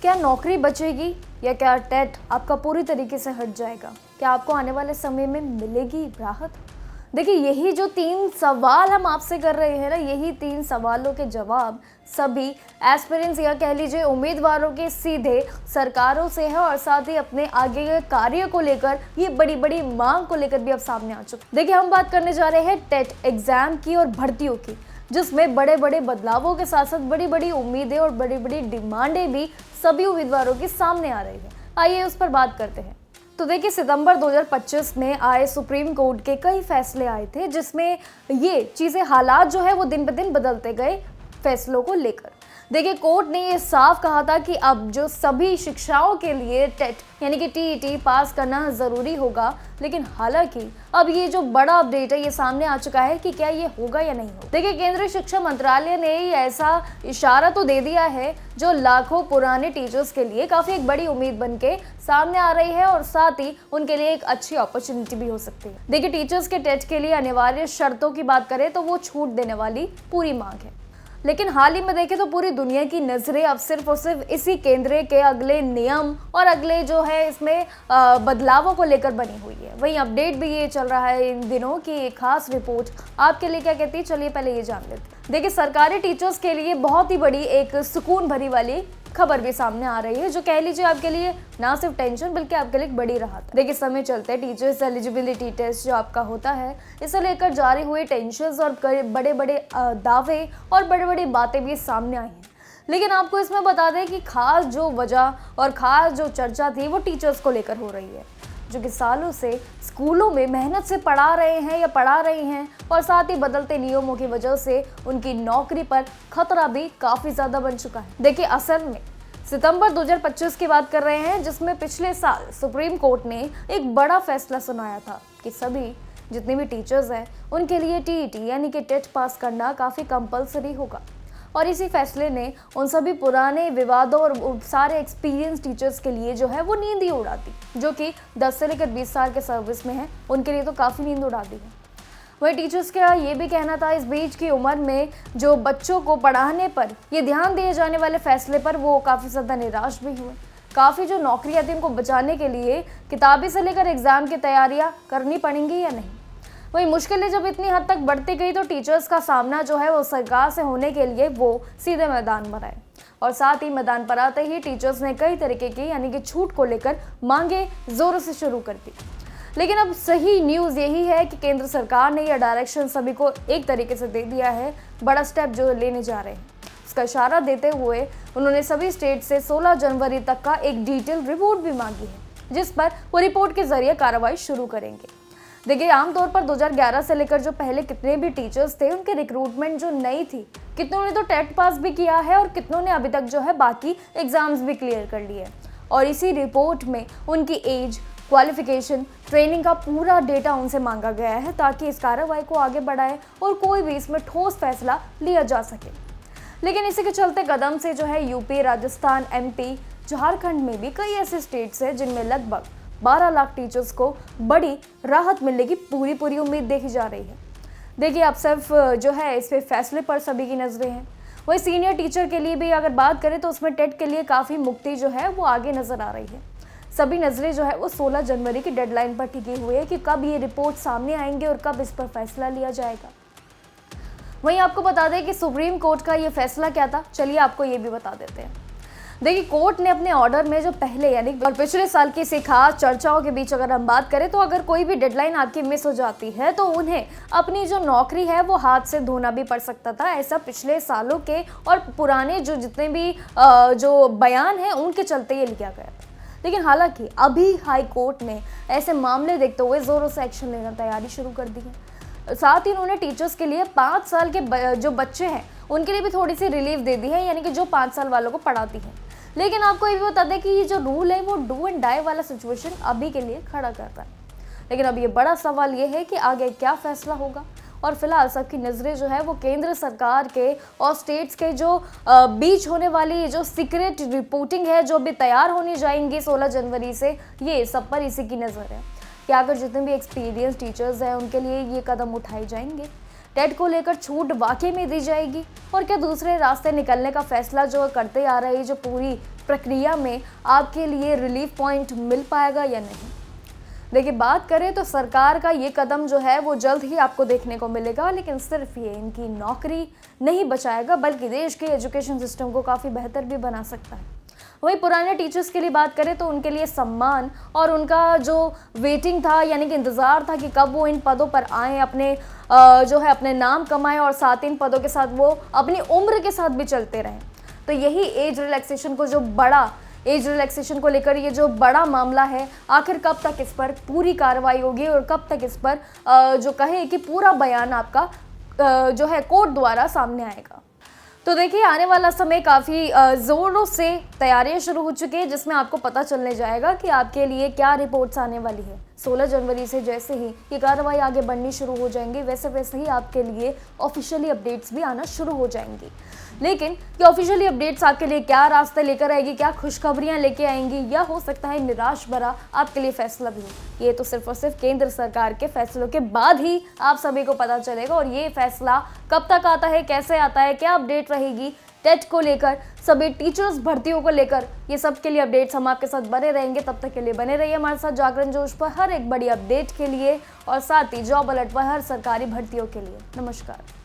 क्या नौकरी बचेगी या क्या टेट आपका पूरी तरीके से हट जाएगा? क्या आपको आने वाले समय में मिलेगी राहत? देखिए, यही जो 3 सवाल हम आपसे कर रहे हैं ना, यही 3 सवालों के जवाब सभी एस्पिरेंट्स या कह लीजिए उम्मीदवारों के सीधे सरकारों से है और साथ ही अपने आगे के कार्य को लेकर ये बड़ी बड़ी मांग को लेकर भी अब सामने आ चुके। देखिए, हम बात करने जा रहे हैं टेट एग्जाम की और भर्तियों की, जिसमें बड़े बड़े बदलावों के साथ साथ बड़ी बड़ी उम्मीदें और बड़ी बड़ी डिमांडें भी सभी उम्मीदवारों के सामने आ रही है। आइए उस पर बात करते हैं। तो देखिए, सितंबर 2025 में आए सुप्रीम कोर्ट के कई फैसले आए थे, जिसमें ये चीज़ें हालात जो है वो दिन ब दिन बदलते गए फैसलों को लेकर। देखिए, कोर्ट ने ये साफ कहा था कि अब जो सभी शिक्षाओं के लिए टेट यानी कि टीईटी पास करना ज़रूरी होगा, लेकिन हालांकि अब ये जो बड़ा अपडेट है ये सामने आ चुका है कि क्या ये होगा या नहीं होगा। देखिए, केंद्रीय शिक्षा मंत्रालय ने ये ऐसा इशारा तो दे दिया है जो लाखों पुराने टीचर्स के लिए काफ़ी एक बड़ी उम्मीद बन के सामने आ रही है और साथ ही उनके लिए एक अच्छी अपॉर्चुनिटी भी हो सकती है। देखिए, टीचर्स के टेट के लिए अनिवार्य शर्तों की बात करें तो वो छूट देने वाली पूरी मांग है, लेकिन हाल ही में देखें तो पूरी दुनिया की नज़रें अब सिर्फ और सिर्फ इसी केंद्र के अगले नियम और अगले जो है इसमें बदलावों को लेकर बनी हुई है। वहीं अपडेट भी ये चल रहा है इन दिनों की एक खास रिपोर्ट आपके लिए क्या कहती है, चलिए पहले ये जान लेते हैं। देखिए, सरकारी टीचर्स के लिए बहुत ही बड़ी एक सुकून भरी वाली खबर भी सामने आ रही है, जो कह लीजिए आपके लिए ना सिर्फ टेंशन बल्कि आपके लिए एक बड़ी राहत। देखिए, समय चलते टीचर्स एलिजिबिलिटी टेस्ट जो आपका होता है, इसे लेकर जारी हुए टेंशन और बड़े बड़े दावे और बड़ी बड़ी बातें भी सामने आई हैं। लेकिन आपको इसमें बता दें कि खास जो वजह और खास जो चर्चा थी वो टीचर्स को लेकर हो रही है, जो कि सालों से स्कूलों में मेहनत से पढ़ा रहे हैं या पढ़ा रही हैं और साथ ही बदलते नियमों की वजह से उनकी नौकरी पर खतरा भी काफ़ी ज़्यादा बन चुका है। देखिए, असल में सितंबर 2025 की बात कर रहे हैं, जिसमें पिछले साल सुप्रीम कोर्ट ने एक बड़ा फैसला सुनाया था कि सभी जितने भी टीचर्स हैं उनके लिए टीईटी यानी कि टेट पास करना काफ़ी कंपलसरी होगा। और इसी फैसले ने उन सभी पुराने विवादों और सारे एक्सपीरियंस टीचर्स के लिए जो है वो नींद ही उड़ा दी, जो कि 10 से लेकर 20 साल के सर्विस में हैं, उनके लिए तो काफ़ी नींद उड़ा दी है। वही टीचर्स का ये भी कहना था इस बीच की उम्र में जो बच्चों को पढ़ाने पर ये ध्यान दिए जाने वाले फैसले पर वो काफ़ी ज़्यादा निराश भी हुए। काफ़ी जो नौकरियाँ थी उनको बचाने के लिए किताबी से लेकर एग्ज़ाम की तैयारियाँ करनी पड़ेंगी या नहीं। वही मुश्किलें जब इतनी हद तक बढ़ती गई तो टीचर्स का सामना जो है वो सरकार से होने के लिए वो सीधे मैदान पर आए और साथ ही मैदान पर आते ही टीचर्स ने कई तरीके की यानी कि छूट को लेकर मांगे जोरों से शुरू कर दी। लेकिन अब सही न्यूज़ यही है कि केंद्र सरकार ने यह डायरेक्शन सभी को एक तरीके से दे दिया है, बड़ा स्टेप जो लेने जा रहे हैं उसका इशारा देते हुए उन्होंने सभी स्टेट से 16 जनवरी तक का एक डिटेल रिपोर्ट भी मांगी है, जिस पर वो रिपोर्ट के जरिए कार्रवाई शुरू करेंगे। देखिए, आमतौर पर 2011 से लेकर जो पहले कितने भी टीचर्स थे उनके रिक्रूटमेंट जो नई थी, कितनों ने तो टेट पास भी किया है और कितनों ने अभी तक जो है बाकी एग्जाम्स भी क्लियर कर लिए। और इसी रिपोर्ट में उनकी एज, क्वालिफिकेशन, ट्रेनिंग का पूरा डेटा उनसे मांगा गया है ताकि इस कार्रवाई को आगे बढ़ाए और कोई भी इसमें ठोस फैसला लिया जा सके। लेकिन इसी के चलते कदम से जो है यूपी, राजस्थान, एमपी, झारखंड में भी कई ऐसे स्टेट्स हैं जिनमें लगभग 12 लाख टीचर्स को बड़ी राहत मिलने की पूरी उम्मीद देखी जा रही है। देखिए, अब सिर्फ जो है इस पे फैसले पर सभी की नज़रें हैं। वही सीनियर टीचर के लिए भी अगर बात करें तो उसमें टेट के लिए काफ़ी मुक्ति जो है वो आगे नज़र आ रही है। सभी नज़रें जो है वो 16 जनवरी की डेडलाइन पर टिकी हुई है कि कब ये रिपोर्ट सामने आएंगे और कब इस पर फैसला लिया जाएगा। वहीं आपको बता दें कि सुप्रीम कोर्ट का ये फैसला क्या था, चलिए आपको ये भी बता देते हैं। देखिए, कोर्ट ने अपने ऑर्डर में जो पहले यानी और पिछले साल की सी खास चर्चाओं के बीच अगर हम बात करें तो अगर कोई भी डेडलाइन आपकी मिस हो जाती है तो उन्हें अपनी जो नौकरी है वो हाथ से धोना भी पड़ सकता था। ऐसा पिछले सालों के और पुराने जो जितने भी जो बयान हैं उनके चलते ये लिया गया था। लेकिन हालांकि अभी हाई कोर्ट ने ऐसे मामले देखते हुए ज़ोरों से एक्शन लेना तैयारी शुरू कर दी है। साथ ही उन्होंने टीचर्स के लिए 5 साल के जो बच्चे हैं उनके लिए भी थोड़ी सी रिलीफ दे दी है, यानी कि जो 5 साल वालों को पढ़ाती हैं। लेकिन आपको ये भी बता दें कि ये जो रूल है वो डू एंड डाई वाला सिचुएशन अभी के लिए खड़ा करता है। लेकिन अब ये बड़ा सवाल ये है कि आगे क्या फैसला होगा और फिलहाल सबकी नज़रें जो है वो केंद्र सरकार के और स्टेट्स के जो बीच होने वाली जो सीक्रेट रिपोर्टिंग है जो भी तैयार होनी जाएंगी 16 जनवरी से, ये सब पर इसी की नज़र है कि अगर जितने भी एक्सपीरियंस टीचर्स हैं उनके लिए ये कदम उठाए जाएंगे टेट को लेकर छूट वाकई में दी जाएगी, और क्या दूसरे रास्ते निकलने का फैसला जो करते आ रही जो पूरी प्रक्रिया में आपके लिए रिलीफ पॉइंट मिल पाएगा या नहीं। देखिए, बात करें तो सरकार का ये कदम जो है वो जल्द ही आपको देखने को मिलेगा, लेकिन सिर्फ ये इनकी नौकरी नहीं बचाएगा बल्कि देश के एजुकेशन सिस्टम को काफ़ी बेहतर भी बना सकता है। वहीं पुराने टीचर्स के लिए बात करें तो उनके लिए सम्मान और उनका जो वेटिंग था, यानी कि इंतज़ार था कि कब वो इन पदों पर आएँ, अपने जो है अपने नाम कमाएं और साथ इन पदों के साथ वो अपनी उम्र के साथ भी चलते रहें। तो यही एज रिलैक्सेशन को लेकर ये जो बड़ा मामला है, आखिर कब तक इस पर पूरी कार्रवाई होगी और कब तक इस पर जो कहे कि पूरा बयान आपका जो है कोर्ट द्वारा सामने आएगा। तो देखिए, आने वाला समय काफ़ी ज़ोरों से तैयारियां शुरू हो चुकी है, जिसमें आपको पता चलने जाएगा कि आपके लिए क्या रिपोर्ट्स आने वाली है। 16 जनवरी से जैसे ही ये कार्रवाई आगे बढ़नी शुरू हो जाएंगी, वैसे वैसे ही आपके लिए ऑफिशियली अपडेट्स भी आना शुरू हो जाएंगी। लेकिन ये ऑफिशियली अपडेट्स आपके लिए क्या रास्ते लेकर आएगी, क्या खुशखबरियां लेके आएंगी, या हो सकता है निराश भरा आपके लिए फैसला भी हो, ये तो सिर्फ और सिर्फ केंद्र सरकार के फैसलों के बाद ही आप सभी को पता चलेगा। और ये फैसला कब तक आता है, कैसे आता है, क्या अपडेट रहेगी टेट को लेकर, सभी टीचर्स भर्तियों को लेकर, ये सब के लिए अपडेट्स हम आपके साथ बने रहेंगे। तब तक के लिए बने रहिए हमारे साथ जागरण जोश पर हर एक बड़ी अपडेट के लिए, और साथ ही जॉब अलर्ट पर हर सरकारी भर्तियों के लिए। नमस्कार।